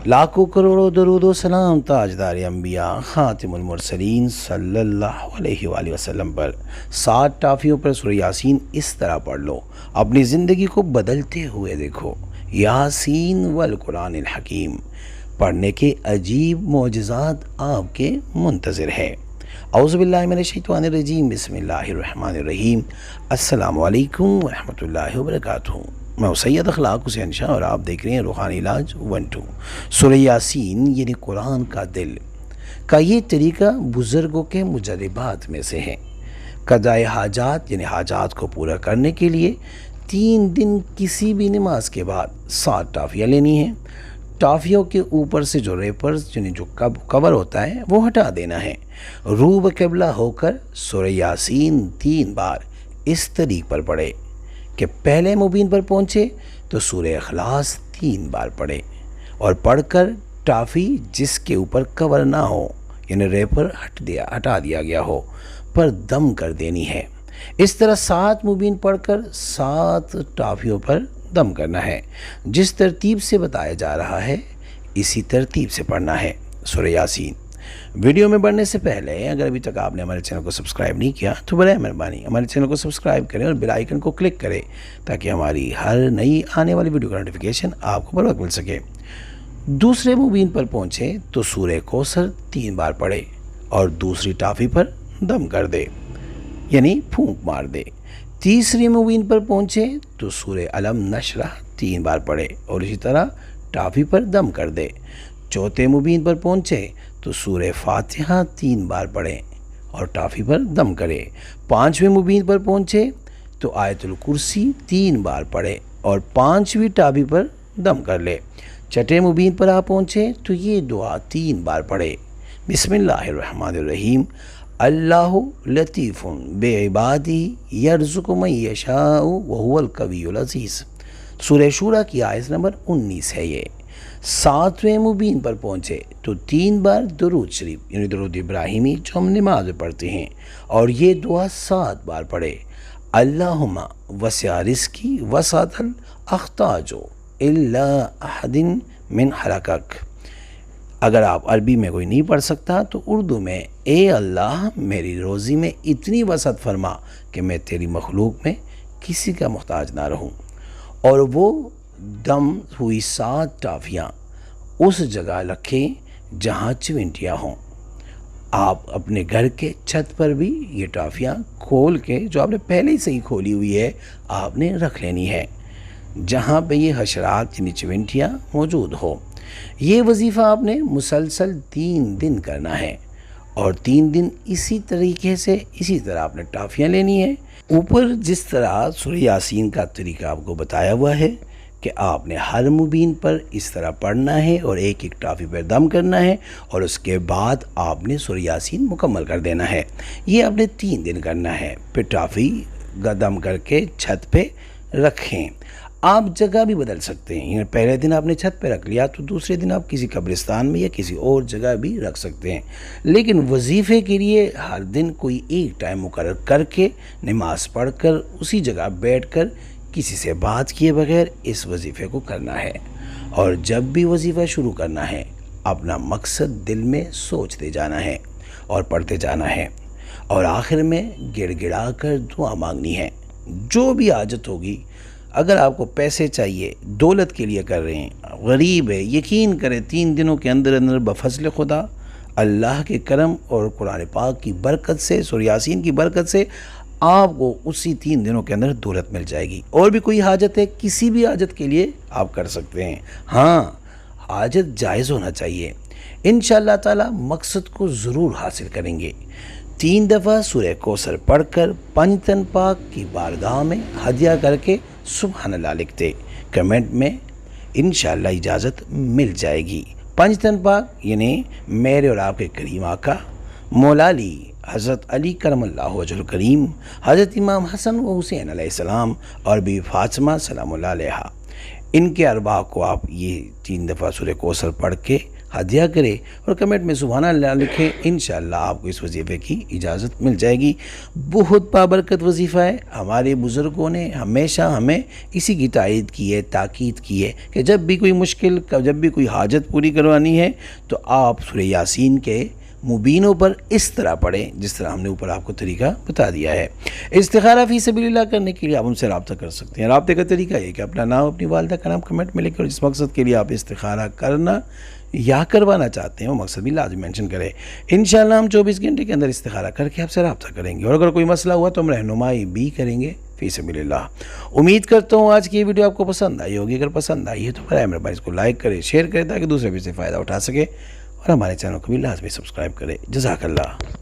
لاکھوں کروڑوں درود و سلام تاجدار انبیاء خاتم المرسلین صلی اللہ علیہ وآلہ وسلم پر 7 ٹافیوں پر سورہ یاسین اس طرح پڑھ لو، اپنی زندگی کو بدلتے ہوئے دیکھو۔ یاسین والقرآن الحکیم پڑھنے کے عجیب معجزات آپ کے منتظر ہے۔ اعوذ باللہ من الشیطان الرجیم، بسم اللہ الرحمن الرحیم۔ السلام علیکم ورحمۃ اللہ وبرکاتہ۔ میں سید اخلاق حسین شاہ اور آپ دیکھ رہے ہیں روحانی علاج 1-2۔ سورہ یاسین یعنی قرآن کا دل کا یہ طریقہ بزرگوں کے مجربات میں سے ہے۔ قضائے حاجات یعنی حاجات کو پورا کرنے کے لیے 3 دن کسی بھی نماز کے بعد 7 ٹافیاں لینی ہیں۔ ٹافیوں کے اوپر سے جو ریپرز یعنی جو کور ہوتا ہے وہ ہٹا دینا ہے۔ روح قبلہ ہو کر سورہ یاسین 3 بار اس طریق پر پڑھے کہ پہلے مبین پر پہنچے تو سورہ اخلاص 3 بار پڑھے اور پڑھ کر ٹافی جس کے اوپر کور نہ ہو یعنی ریپر ہٹا دیا گیا ہو پر دم کر دینی ہے۔ اس طرح 7 مبین پڑھ کر 7 ٹافیوں پر دم کرنا ہے۔ جس ترتیب سے بتایا جا رہا ہے اسی ترتیب سے پڑھنا ہے سورہ یاسین۔ ویڈیو میں بڑھنے سے پہلے اگر ابھی تک آپ نے ہمارے چینل کو سبسکرائب نہیں کیا تو برائے مہربانی ہمارے چینل کو سبسکرائب کریں اور بیل آئیکن کو کلک کریں تاکہ ہماری ہر نئی آنے والی ویڈیو کا نوٹیفیکیشن آپ کو بر وقت مل سکے۔ دوسرے مبین پر پہنچے تو سورہ کوثر 3 بار پڑھے اور دوسری ٹافی پر دم کر دے یعنی پھونک مار دے۔ تیسری مبین پر پہنچے تو سورہ علم نشرح 3 بار پڑھے اور اسی طرح ٹافی پر دم کر دے۔ چوتھے مبین پر پہنچے تو سورہ فاتحہ 3 بار پڑھیں اور ٹافی پر دم کرے۔ 5ویں مبین پر پہنچے تو آیت الکرسی 3 بار پڑھے اور 5ویں ٹافی پر دم کر لے۔ چھٹے مبین پر آپ پہنچے تو یہ دعا 3 بار پڑھے، بسم اللہ الرحمن الرحیم، اللہ لطیف بعبادہ یرزق من یشاء وہو القوی العزیز۔ سورہ شورى کی آیت نمبر 19 ہے یہ۔ 7ویں مبین پر پہنچے تو 3 بار درود شریف یعنی درود ابراہیمی جو ہم نماز میں پڑھتے ہیں اور یہ دعا 7 بار پڑھے، اللہم وسع رزقی وسعت الاحتاج الا احد من حلقک۔ اگر آپ عربی میں کوئی نہیں پڑھ سکتا تو اردو میں، اے اللہ میری روزی میں اتنی وسعت فرما کہ میں تیری مخلوق میں کسی کا محتاج نہ رہوں۔ اور وہ دم ہوئی 7 ٹافیاں اس جگہ رکھیں جہاں چونٹیاں ہوں۔ آپ اپنے گھر کے چھت پر بھی یہ ٹافیاں کھول کے جو آپ نے پہلے ہی صحیح کھولی ہوئی ہے آپ نے رکھ لینی ہے جہاں پہ یہ حشرات یعنی چونٹیاں موجود ہو۔ یہ وظیفہ آپ نے مسلسل 3 دن کرنا ہے اور 3 دن اسی طریقے سے اسی طرح آپ نے ٹافیاں لینی ہیں۔ اوپر جس طرح سورہ یاسین کا طریقہ آپ کو بتایا ہوا ہے کہ آپ نے ہر مبین پر اس طرح پڑھنا ہے اور ایک ایک ٹافی پر دم کرنا ہے اور اس کے بعد آپ نے سورہ یاسین مکمل کر دینا ہے۔ یہ آپ نے 3 دن کرنا ہے، پھر ٹافی دم کر کے چھت پہ رکھیں۔ آپ جگہ بھی بدل سکتے ہیں، یعنی پہلے دن آپ نے چھت پہ رکھ لیا تو دوسرے دن آپ کسی قبرستان میں یا کسی اور جگہ بھی رکھ سکتے ہیں، لیکن وظیفے کے لیے ہر دن کوئی ایک ٹائم مقرر کر کے نماز پڑھ کر اسی جگہ بیٹھ کر کسی سے بات کیے بغیر اس وظیفے کو کرنا ہے۔ اور جب بھی وظیفہ شروع کرنا ہے اپنا مقصد دل میں سوچتے جانا ہے اور پڑھتے جانا ہے اور آخر میں گڑ گڑا کر دعا مانگنی ہے۔ جو بھی حاجت ہوگی، اگر آپ کو پیسے چاہیے، دولت کے لیے کر رہے ہیں، غریب ہے، یقین کریں 3 دنوں کے اندر بفضل خدا اللہ کے کرم اور قرآن پاک کی برکت سے، سورہ یاسین کی برکت سے آپ کو اسی 3 دنوں کے اندر دولت مل جائے گی۔ اور بھی کوئی حاجت ہے، کسی بھی حاجت کے لیے آپ کر سکتے ہیں، ہاں حاجت جائز ہونا چاہیے۔ انشاءاللہ تعالی مقصد کو ضرور حاصل کریں گے۔ 3 دفعہ سورہ کوثر پڑھ کر پنجتن پاک کی بارگاہ میں ہدیہ کر کے سبحان اللہ لکھتے، کمنٹ میں انشاءاللہ اجازت مل جائے گی۔ پنجتن پاک یعنی میرے اور آپ کے کریم آقا مولا علی حضرت علی کرم اللہ وجہ الکریم، حضرت امام حسن و حسین علیہ السلام اور بی فاطمہ سلام اللہ علیہا، ان کے ارواح کو آپ یہ 3 دفعہ سورہ کوثر پڑھ کے ہدیہ کرے اور کمنٹ میں سبحان اللہ لکھیں، انشاءاللہ آپ کو اس وظیفے کی اجازت مل جائے گی۔ بہت بابرکت وظیفہ ہے، ہمارے بزرگوں نے ہمیشہ ہمیں اسی کی تائید کی ہے، تاکید کی ہے کہ جب بھی کوئی مشکل، جب بھی کوئی حاجت پوری کروانی ہے تو آپ سورہ یاسین کے مبینوں پر اس طرح پڑھیں جس طرح ہم نے اوپر آپ کو طریقہ بتا دیا ہے۔ استخارہ فی سبیل اللہ کرنے کے لیے آپ ہم سے رابطہ کر سکتے ہیں۔ رابطے کا طریقہ یہ کہ اپنا نام، اپنی والدہ کا نام کمنٹ میں لکھ کر جس مقصد کے لیے آپ استخارہ کرنا یا کروانا چاہتے ہیں وہ مقصد بھی لازم مینشن کریں۔ انشاءاللہ ہم 24 گھنٹے کے اندر استخارہ کر کے آپ سے رابطہ کریں گے، اور اگر کوئی مسئلہ ہوا تو ہم رہنمائی بھی کریں گے فی سبیل اللہ۔ امید کرتا ہوں آج کی یہ ویڈیو آپ کو پسند آئی ہوگی۔ اگر پسند آئی ہے تو برائے مہربانی اس کو لائک کریں، شیئر کریں تاکہ دوسرے بھی سے فائدہ اٹھا سکے، اور ہمارے چینل کو بھی لازمی سبسکرائب کریں۔ جزاک اللہ۔